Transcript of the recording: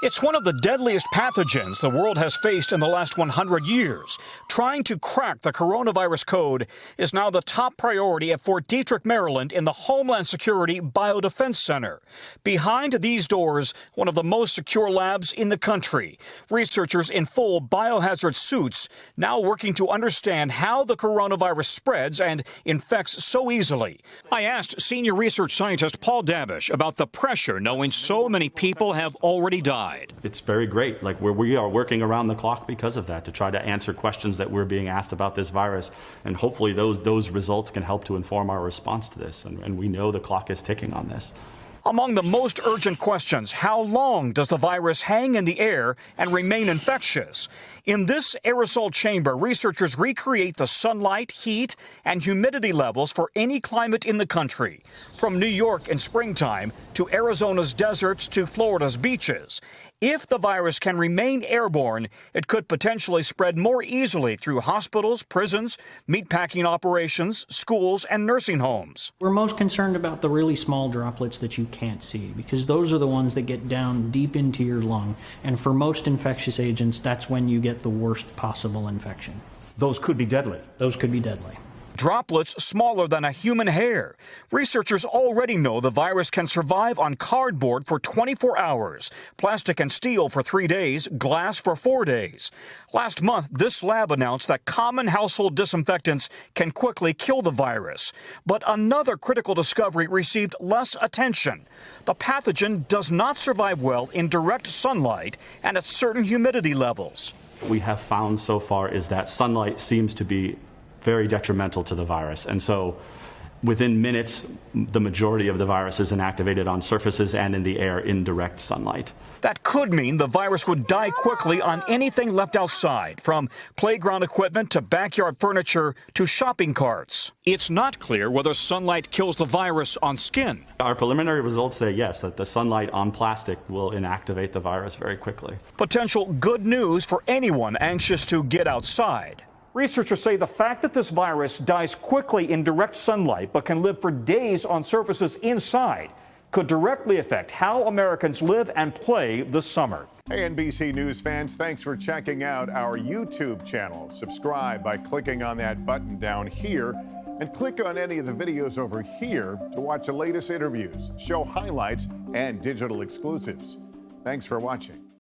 It's one of the deadliest pathogens the world has faced in the last 100 years. Trying to crack the coronavirus code is now the top priority at Fort Detrick, Maryland, in the Homeland Security Biodefense Center. Behind these doors, one of the most secure labs in the country. Researchers in full biohazard suits now working to understand how the coronavirus spreads and infects so easily. I asked senior research scientist Paul Davish about the pressure knowing so many people have already died. It's very great, like we are working around the clock because of that, to try to answer questions that we're being asked about this virus, and hopefully those results can help to inform our response to this, and we know the clock is ticking on this. Among the most urgent questions, how long does the virus hang in the air and remain infectious? In this aerosol chamber, researchers recreate the sunlight, heat, and humidity levels for any climate in the country, from New York in springtime to Arizona's deserts to Florida's beaches. If the virus can remain airborne, it could potentially spread more easily through hospitals, prisons, meatpacking operations, schools, and nursing homes. We're most concerned about the really small droplets that you can't see, because those are the ones that get down deep into your lung. And for most infectious agents, that's when you get the worst possible infection. Those could be deadly. Those could be deadly. Droplets smaller than a human hair. Researchers already know the virus can survive on cardboard for 24 hours, plastic and steel for 3 days, glass for 4 days. Last month, this lab announced that common household disinfectants can quickly kill the virus. But another critical discovery received less attention. The pathogen does not survive well in direct sunlight and at certain humidity levels. What we have found so far is that sunlight seems to be very detrimental to the virus, and so within minutes the majority of the virus is inactivated on surfaces and in the air in direct sunlight. That could mean the virus would die quickly on anything left outside, from playground equipment to backyard furniture to shopping carts. It's not clear whether sunlight kills the virus on skin. Our preliminary results say yes, that the sunlight on plastic will inactivate the virus very quickly. Potential good news for anyone anxious to get outside. Researchers say the fact that this virus dies quickly in direct sunlight but can live for days on surfaces inside could directly affect how Americans live and play this summer. Hey, NBC News fans, thanks for checking out our YouTube channel. Subscribe by clicking on that button down here, and click on any of the videos over here to watch the latest interviews, show highlights, and digital exclusives. Thanks for watching.